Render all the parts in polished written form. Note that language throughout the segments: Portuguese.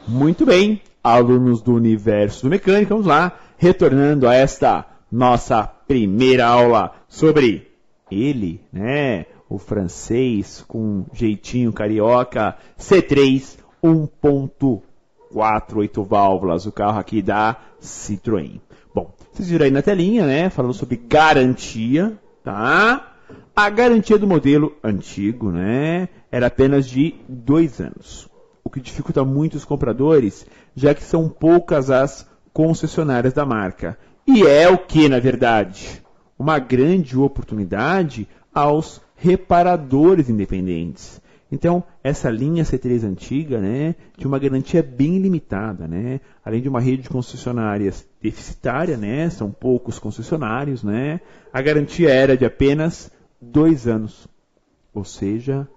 Muito bem, alunos do Universo do Mecânico, vamos lá, retornando a esta nossa primeira aula sobre ele, né? O francês com jeitinho carioca, C3 1.4, 8 válvulas, o carro aqui da Citroën. Bom, vocês viram aí na telinha, né? Falando sobre garantia, tá? A garantia do modelo antigo, né? Era apenas de 2 anos. O que dificulta muito os compradores, já que são poucas as concessionárias da marca. E é o que, na verdade? Uma grande oportunidade aos reparadores independentes. Então, essa linha C3 antiga, né, tinha uma garantia bem limitada, né? Além de uma rede de concessionárias deficitária, né, são poucos concessionários, né? A garantia era de apenas 2 anos. Ou seja,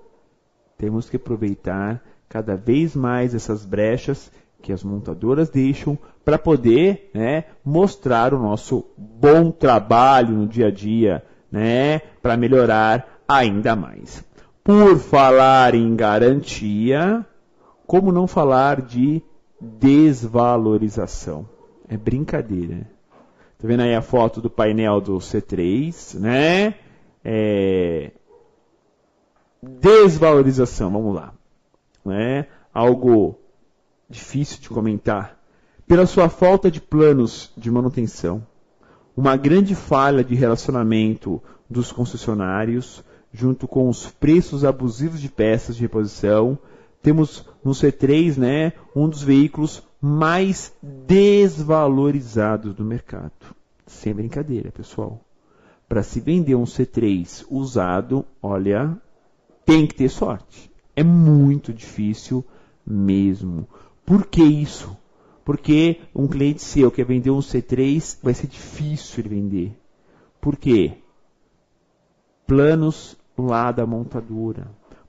temos que aproveitar cada vez mais essas brechas que as montadoras deixam para poder, né, mostrar o nosso bom trabalho no dia a dia, né, para melhorar ainda mais. Por falar em garantia, como não falar de desvalorização? É brincadeira. Tá vendo aí a foto do painel do C3, né? Desvalorização, vamos lá. Né? Algo difícil de comentar. Pela sua falta de planos de manutenção, uma grande falha de relacionamento dos concessionários, junto com os preços abusivos de peças de reposição, temos no C3, né, um dos veículos mais desvalorizados do mercado. Sem brincadeira, pessoal. Para se vender um C3 usado, olha, tem que ter sorte. É muito difícil mesmo. Por que isso? Porque um cliente seu quer vender um C3, vai ser difícil ele vender. Por quê? Planos lá da montadora.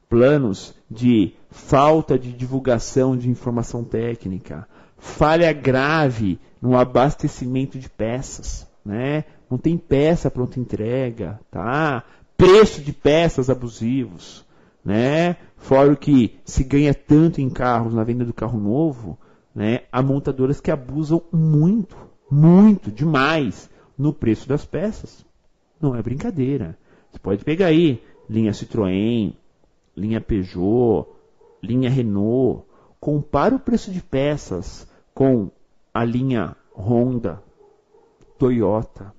Planos de falta de divulgação de informação técnica. Falha grave no abastecimento de peças, né? Não tem peça pronta entrega, tá? Preço de peças abusivos, né? Fora o que se ganha tanto em carros, na venda do carro novo, né? Há montadoras que abusam muito, muito, demais no preço das peças. Não é brincadeira. Você pode pegar aí linha Citroën, linha Peugeot, linha Renault. Compara o preço de peças com a linha Honda, Toyota.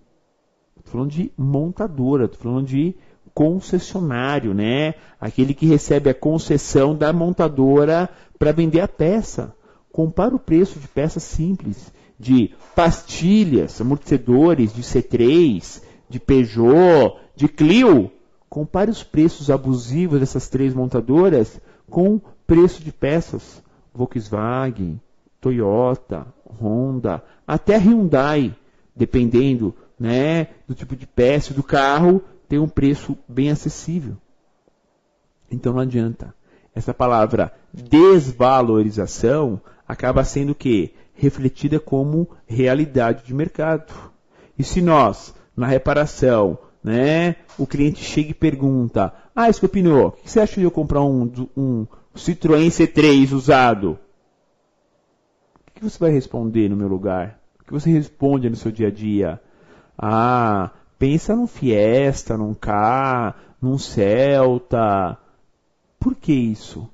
Estou falando de montadora, estou falando de concessionário, né? Aquele que recebe a concessão da montadora para vender a peça. Compara o preço de peças simples, de pastilhas, amortecedores de C3, de Peugeot, de Clio. Compare os preços abusivos dessas 3 montadoras com preço de peças Volkswagen, Toyota, Honda, até Hyundai, dependendo, né, do tipo de peça do carro, tem um preço bem acessível. Então não adianta. Essa palavra desvalorização acaba sendo o quê? Refletida como realidade de mercado. E se nós, na reparação, né, o cliente chega e pergunta: Escopinô, o que você acha de eu comprar um Citroën C3 usado? O que você vai responder no meu lugar? O que você responde no seu dia a dia? Pensa num Fiesta, num K, num Celta. Por que isso?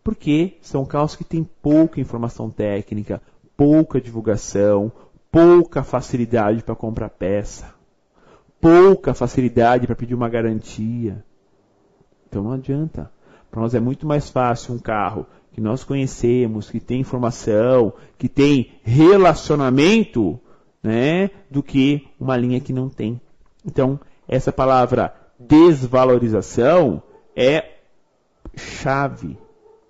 Porque são carros que têm pouca informação técnica, pouca divulgação, pouca facilidade para comprar peça, pouca facilidade para pedir uma garantia. Então não adianta. Para nós é muito mais fácil um carro que nós conhecemos, que tem informação, que tem relacionamento, né, do que uma linha que não tem. Então, essa palavra desvalorização é chave,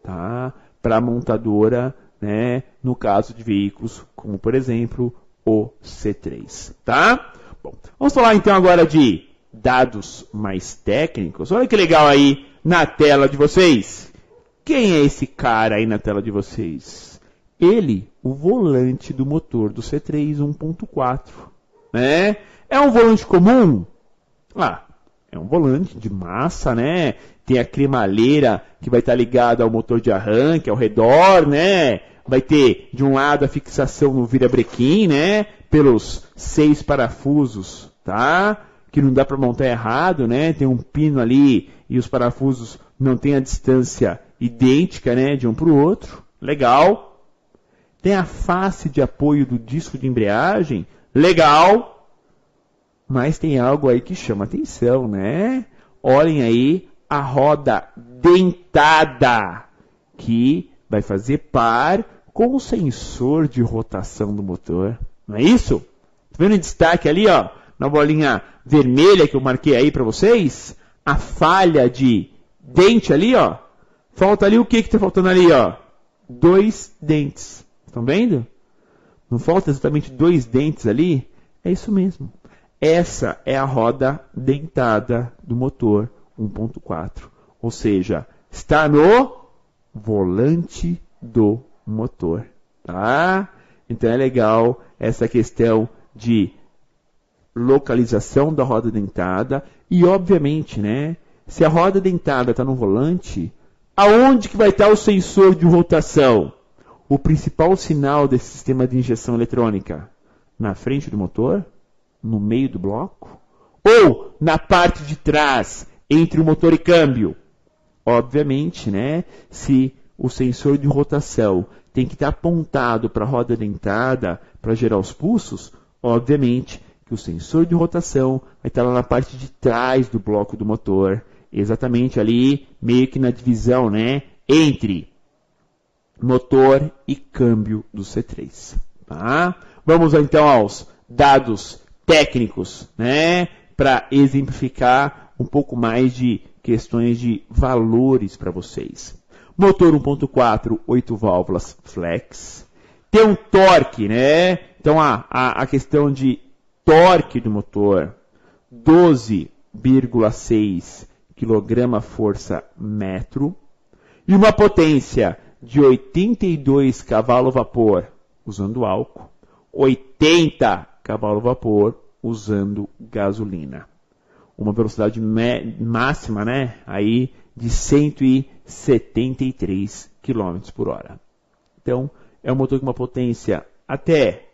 tá, para a montadora, né, no caso de veículos como, por exemplo, o C3. Tá? Bom, vamos falar então agora de dados mais técnicos. Olha que legal aí na tela de vocês. Quem é esse cara aí na tela de vocês? Ele, o volante do motor do C3 1.4. Né? É um volante comum? É um volante de massa, né? Tem a cremalheira que vai estar ligada ao motor de arranque ao redor, né? Vai ter de um lado a fixação no virabrequim, né? Pelos 6 parafusos, tá? Que não dá para montar errado, né? Tem um pino ali e os parafusos não têm a distância idêntica, né? De um para o outro. Legal. Tem a face de apoio do disco de embreagem. Legal. Mas tem algo aí que chama atenção, né? Olhem aí a roda dentada, que vai fazer par com o sensor de rotação do motor. Não é isso? Tá vendo em destaque ali, ó, na bolinha vermelha que eu marquei aí para vocês? A falha de dente ali, ó. Falta ali o que tá faltando ali, ó? 2 dentes. Estão vendo? Não falta exatamente 2 dentes ali? É isso mesmo. Essa é a roda dentada do motor 1.4. Ou seja, está no volante do motor. Tá? Então é legal essa questão de localização da roda dentada. E obviamente, né? Se a roda dentada está no volante, aonde que vai estar o sensor de rotação? O principal sinal desse sistema de injeção eletrônica? Na frente do motor? No meio do bloco? Ou na parte de trás, entre o motor e câmbio? Obviamente, né? Se o sensor de rotação tem que estar apontado para a roda dentada para gerar os pulsos, obviamente que o sensor de rotação vai estar lá na parte de trás do bloco do motor, exatamente ali, meio que na divisão, né? Entre motor e câmbio do C3. Tá? Vamos então aos dados técnicos, né? Para exemplificar um pouco mais de questões de valores para vocês. Motor 1.4, 8 válvulas flex. Tem um torque, né? Então a questão de torque do motor, 12,6 kgfm, e uma potência de 82 cavalo-vapor usando álcool, 80 cavalo-vapor usando gasolina. Uma velocidade máxima, né? Aí de 173 km por hora. Então, é um motor com uma potência até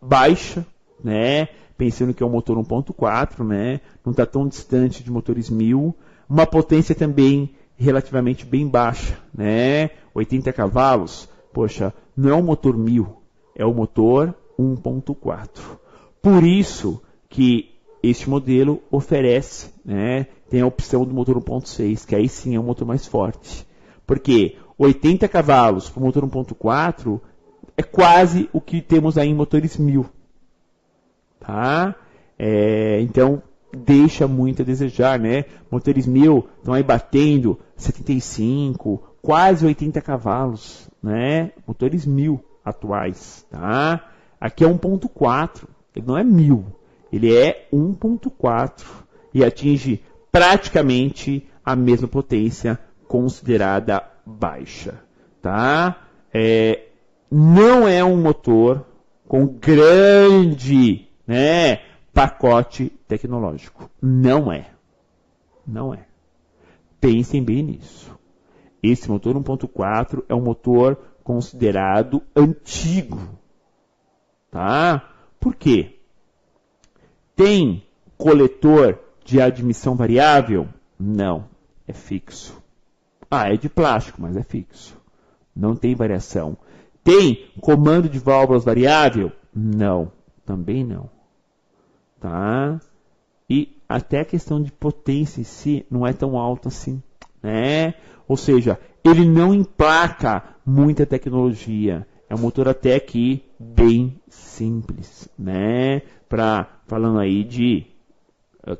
baixa, né? Pensando que é um motor 1.4, né? Não está tão distante de motores 1000. Uma potência também relativamente bem baixa, né? 80 cavalos, poxa, não é um motor 1000, é um motor 1.4. Por isso que este modelo oferece, né? Tem a opção do motor 1.6, que aí sim é um motor mais forte. Porque 80 cavalos para o motor 1.4 é quase o que temos aí em motores 1000. Tá? Então, deixa muito a desejar, né? Motores 1000 estão aí batendo 75, quase 80 cavalos, né? Motores 1000 atuais, tá? Aqui é 1.4, ele não é 1000, ele é 1.4 e atinge praticamente a mesma potência considerada baixa, tá? Não é um motor com grande, né, pacote tecnológico. Não é. Não é. Pensem bem nisso. Esse motor 1.4 é um motor considerado antigo. Tá? Por quê? Tem coletor de admissão variável? Não. É fixo. É de plástico, mas é fixo. Não tem variação. Tem comando de válvulas variável? Não. Também não. Tá? E até a questão de potência em si não é tão alta assim, né? Ou seja, ele não emplaca muita tecnologia. É um motor até aqui bem simples, né? Falando aí de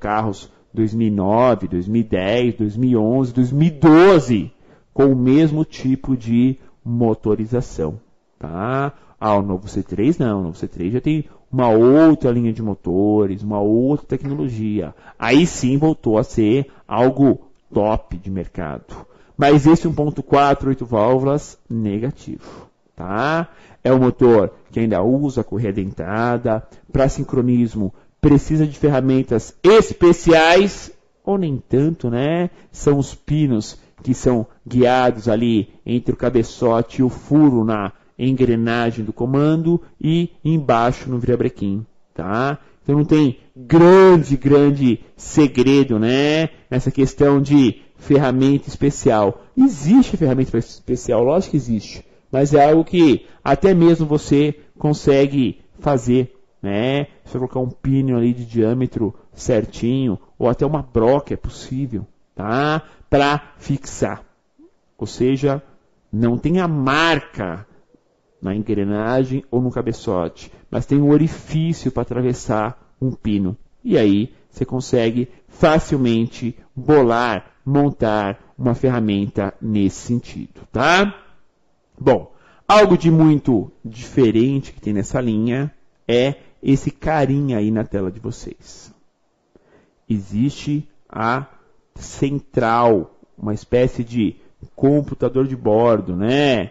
carros 2009, 2010, 2011, 2012, com o mesmo tipo de motorização, tá? O novo C3 não, o novo C3 já tem uma outra linha de motores, uma outra tecnologia. Aí sim voltou a ser algo top de mercado. Mas esse 1.4, 8 válvulas, negativo. Tá? É um motor que ainda usa correia dentada, para sincronismo precisa de ferramentas especiais, ou nem tanto, né? São os pinos que são guiados ali entre o cabeçote e o furo na engrenagem do comando e embaixo no virabrequim, tá? Então não tem grande segredo, né? Nessa questão de ferramenta especial. Existe ferramenta especial, lógico que existe, mas é algo que até mesmo você consegue fazer, né? Se você colocar um pino ali de diâmetro certinho, ou até uma broca é possível, tá? Para fixar. Ou seja, não tem a marca na engrenagem ou no cabeçote, mas tem um orifício para atravessar um pino. E aí você consegue facilmente bolar, montar uma ferramenta nesse sentido, tá? Bom, algo de muito diferente que tem nessa linha é esse carinha aí na tela de vocês. Existe a central, uma espécie de computador de bordo, né?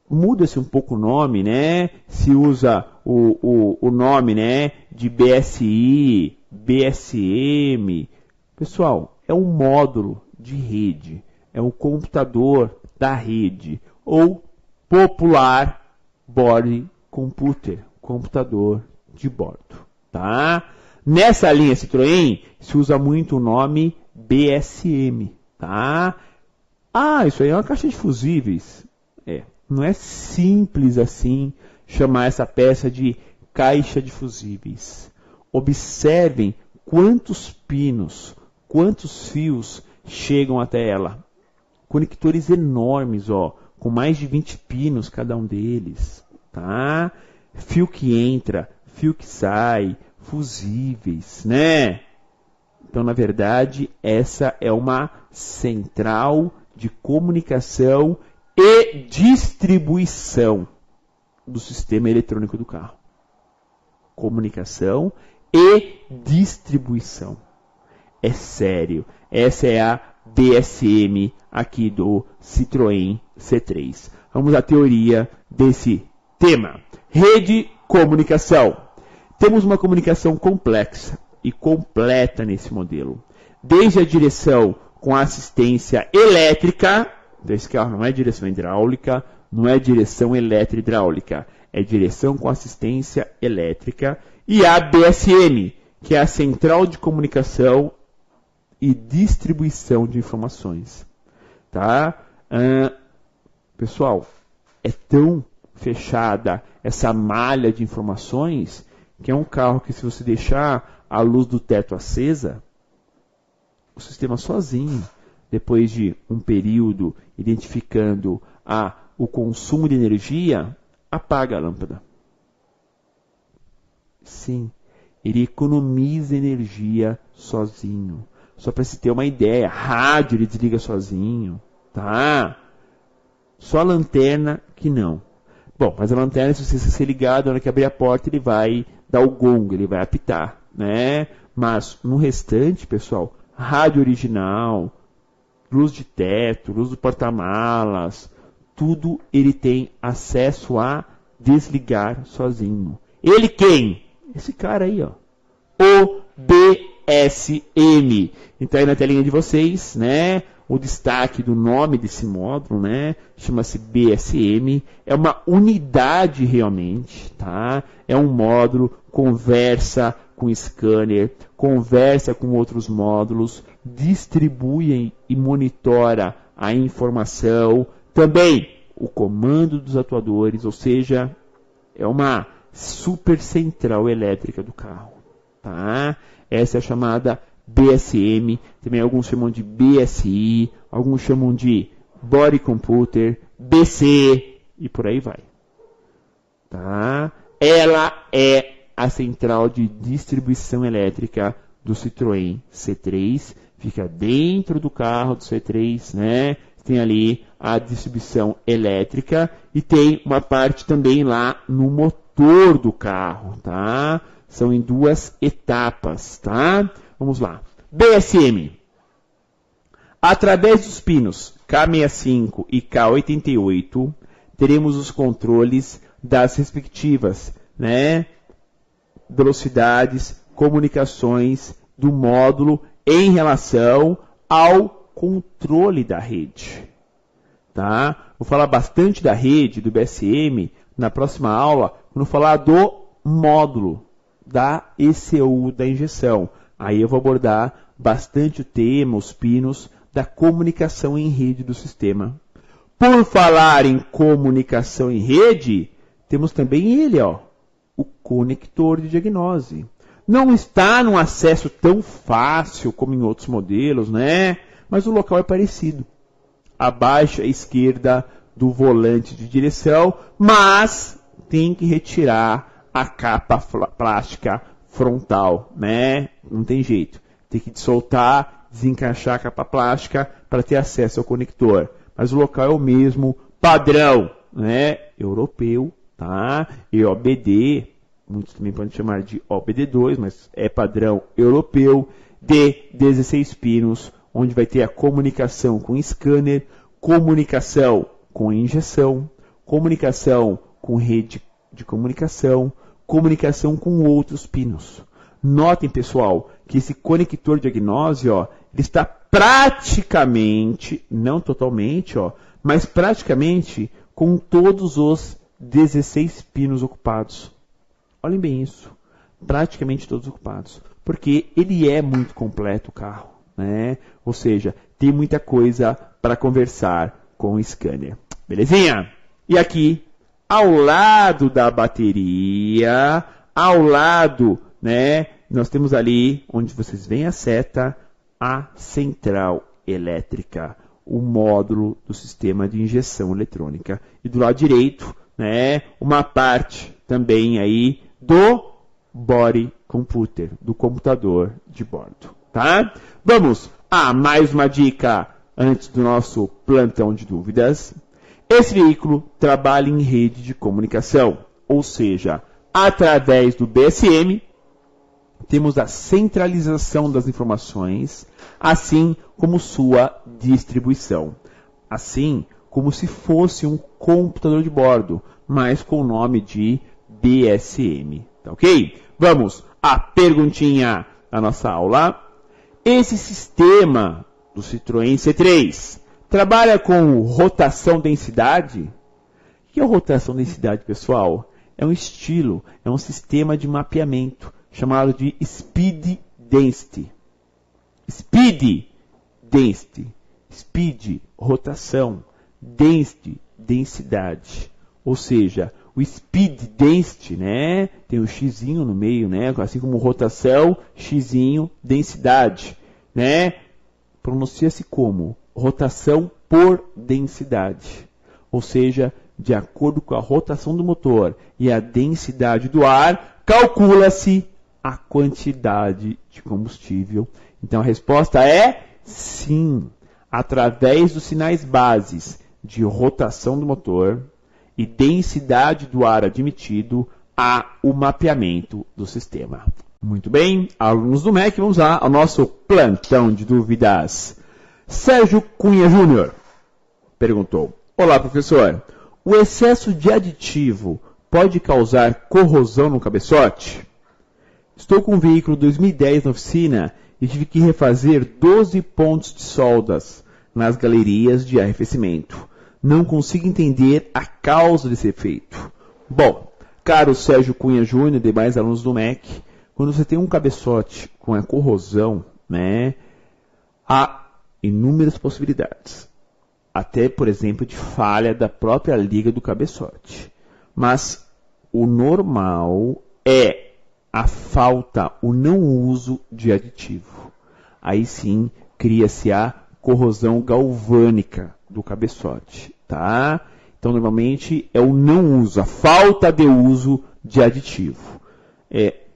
Muda-se um pouco o nome, né? Se usa o nome, né? De BSI, BSM. Pessoal, é um módulo de rede, é um computador da rede, ou popular board computer, computador de bordo, tá? Nessa linha Citroën se usa muito o nome BSM, tá? Ah, isso aí é uma caixa de fusíveis. Não é simples assim chamar essa peça de caixa de fusíveis. Observem quantos pinos, quantos fios chegam até ela. Conectores enormes, ó, com mais de 20 pinos cada um deles, tá? Fio que entra, fio que sai, fusíveis, né? Então, na verdade, essa é uma central de comunicação e distribuição do sistema eletrônico do carro. Comunicação e distribuição. É sério. Essa é a BSM aqui do Citroën C3. Vamos à teoria desse tema. Rede comunicação. Temos uma comunicação complexa e completa nesse modelo. Desde a direção com assistência elétrica, esse carro não é direção hidráulica, não é direção eletro-hidráulica, é direção com assistência elétrica, e a BSM, que é a central de comunicação e distribuição de informações. Tá? Pessoal, é tão fechada essa malha de informações que é um carro que, se você deixar a luz do teto acesa, o sistema sozinho, depois de um período identificando o consumo de energia, apaga a lâmpada. Sim, ele economiza energia sozinho. Só para se ter uma ideia, rádio ele desliga sozinho, tá? Só a lanterna que não. Bom, mas a lanterna, se você ser ligado, na hora que abrir a porta, ele vai dar o gongo, ele vai apitar, né? Mas no restante, pessoal, rádio original, luz de teto, luz do porta-malas, tudo ele tem acesso a desligar sozinho. Ele quem? Esse cara aí, ó. O BSM. Então aí na telinha de vocês, né? O destaque do nome desse módulo, né? Chama-se BSM. É uma unidade realmente, tá? É um módulo, conversa com scanner, conversa com outros módulos, distribui e monitora a informação. Também o comando dos atuadores, ou seja, é uma super central elétrica do carro, tá? Essa é a chamada BSM, também alguns chamam de BSI, alguns chamam de Body Computer, BC e por aí vai, tá? Ela é a central de distribuição elétrica do Citroën C3, fica dentro do carro do C3, né? Tem ali a distribuição elétrica e tem uma parte também lá no motor do carro, tá? São em duas etapas, tá? Vamos lá. BSM. Através dos pinos K65 e K88, teremos os controles das respectivas, né? Velocidades, comunicações do módulo em relação ao controle da rede, tá? Vou falar bastante da rede, do BSM, na próxima aula, quando falar do módulo da ECU da injeção. Aí eu vou abordar bastante o tema, os pinos da comunicação em rede do sistema. Por falar em comunicação em rede, temos também ele, ó, o conector de diagnose. Não está num acesso tão fácil como em outros modelos, né? Mas o local é parecido. Abaixo à esquerda do volante de direção, mas tem que retirar a capa plástica frontal, né? Não tem jeito. Tem que soltar, desencaixar a capa plástica para ter acesso ao conector. Mas o local é o mesmo, padrão, né? Europeu, tá? EOBD, muitos também podem chamar de OBD2, mas é padrão europeu, de 16 pinos, onde vai ter a comunicação com scanner, comunicação com injeção, comunicação com rede de comunicação, comunicação com outros pinos. Notem, pessoal, que esse conector de diagnose, ó, ele está praticamente, não totalmente, ó, mas praticamente com todos os 16 pinos ocupados. Olhem bem isso, praticamente todos ocupados, porque ele é muito completo o carro, né? Ou seja, tem muita coisa para conversar com o scanner. Belezinha? E aqui, ao lado da bateria, ao lado, né, nós temos ali, onde vocês veem a seta, a central elétrica, o módulo do sistema de injeção eletrônica. E do lado direito, né, uma parte também aí do body computer, do computador de bordo, tá? Vamos a mais uma dica antes do nosso plantão de dúvidas. Esse veículo trabalha em rede de comunicação, ou seja, através do BSM, temos a centralização das informações, assim como sua distribuição. Assim como se fosse um computador de bordo, mas com o nome de BSM. Tá ok? Vamos à perguntinha da nossa aula. Esse sistema do Citroën C3 trabalha com rotação-densidade? O que é rotação densidade, pessoal? É um estilo, é um sistema de mapeamento chamado de Speed Density. Speed Density. Speed, rotação. Density, densidade. Ou seja, o Speed Density, né? Tem o xzinho no meio, né? Assim como rotação, xzinho, densidade, né? Pronuncia-se como rotação por densidade. Ou seja, de acordo com a rotação do motor e a densidade do ar, calcula-se a quantidade de combustível. Então a resposta é sim. Através dos sinais bases de rotação do motor e densidade do ar admitido, há o mapeamento do sistema. Muito bem, alunos do MEC, vamos lá ao nosso plantão de dúvidas. Sérgio Cunha Júnior perguntou: olá, professor, o excesso de aditivo pode causar corrosão no cabeçote? Estou com um veículo 2010 na oficina e tive que refazer 12 pontos de soldas nas galerias de arrefecimento. Não consigo entender a causa desse efeito. Bom, caro Sérgio Cunha Júnior e demais alunos do MEC, quando você tem um cabeçote com a corrosão, né, há inúmeras possibilidades. Até, por exemplo, de falha da própria liga do cabeçote. Mas o normal é a falta, o não uso de aditivo. Aí sim, cria-se a corrosão galvânica do cabeçote, tá? Então, normalmente, é o não uso, a falta de uso de aditivo.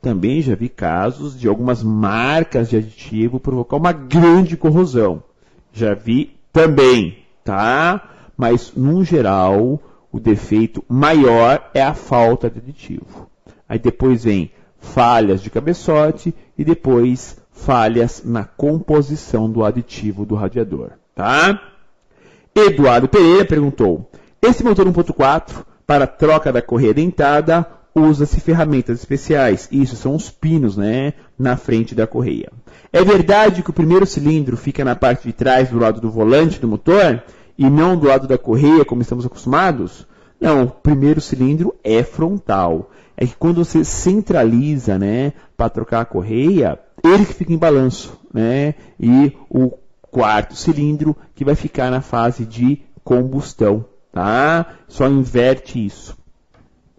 Também já vi casos de algumas marcas de aditivo provocar uma grande corrosão. Já vi também, tá? Mas, no geral, o defeito maior é a falta de aditivo. Aí depois vem falhas de cabeçote e depois falhas na composição do aditivo do radiador, tá? Eduardo Pereira perguntou: esse motor 1.4 para troca da correia dentada usa-se ferramentas especiais. Isso são os pinos, né, na frente da correia. É verdade que o primeiro cilindro fica na parte de trás do lado do volante do motor e não do lado da correia, como estamos acostumados? Não, o primeiro cilindro é frontal. É que quando você centraliza, né, para trocar a correia, ele que fica em balanço, né, e o quarto cilindro que vai ficar na fase de combustão, tá? Só inverte isso.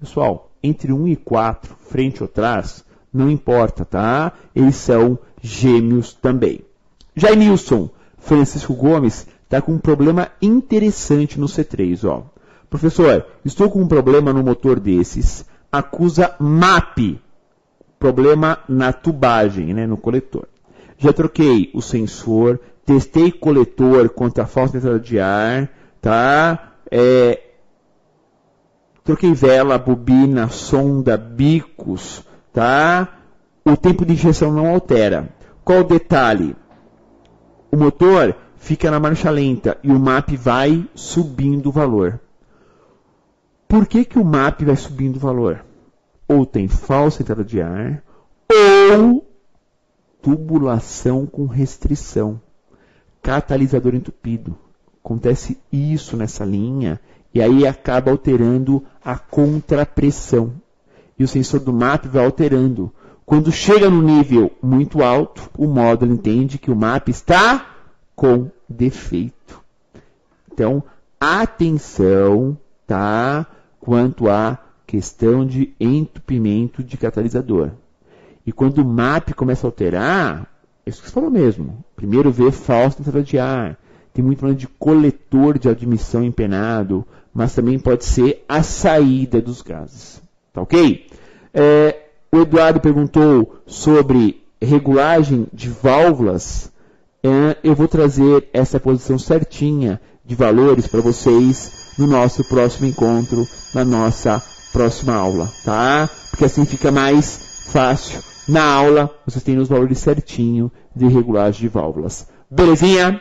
Pessoal, entre 1 e 4, frente ou trás, não importa, tá? Eles são gêmeos também. Jainilson Francisco Gomes está com um problema interessante no C3, ó. Professor, estou com um problema no motor desses. Acusa MAP, problema na tubagem, né, no coletor. Já troquei o sensor, testei coletor contra a falsa entrada de ar, tá? Troquei vela, bobina, sonda, bicos, tá? O tempo de injeção não altera. Qual o detalhe? O motor fica na marcha lenta e o MAP vai subindo o valor. Por que o MAP vai subindo o valor? Ou tem falsa entrada de ar, ou tubulação com restrição. Catalisador entupido. Acontece isso nessa linha e aí acaba alterando a contrapressão. E o sensor do MAP vai alterando. Quando chega no nível muito alto, o módulo entende que o MAP está com defeito. Então, atenção, tá? Quanto à questão de entupimento de catalisador. E quando o MAP começa a alterar, é isso que você falou mesmo. Primeiro vê falsa entrada de ar. Tem muito problema de coletor de admissão empenado, mas também pode ser a saída dos gases. Tá ok? O Eduardo perguntou sobre regulagem de válvulas. Eu vou trazer essa posição certinha de valores para vocês no nosso próximo encontro, na nossa próxima aula, tá? Porque assim fica mais fácil. Na aula, vocês têm os valores certinho de regulagem de válvulas. Belezinha?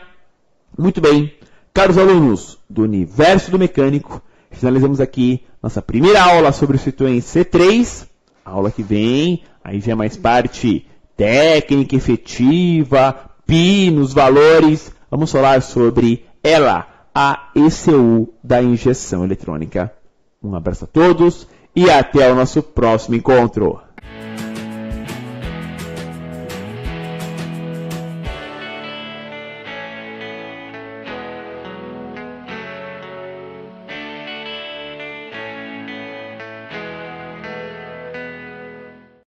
Muito bem. Caros alunos do Universo do Mecânico, finalizamos aqui nossa primeira aula sobre o Citroën C3. A aula que vem, aí já é mais parte técnica, efetiva, pinos, valores. Vamos falar sobre ela, a ECU da injeção eletrônica. Um abraço a todos e até o nosso próximo encontro.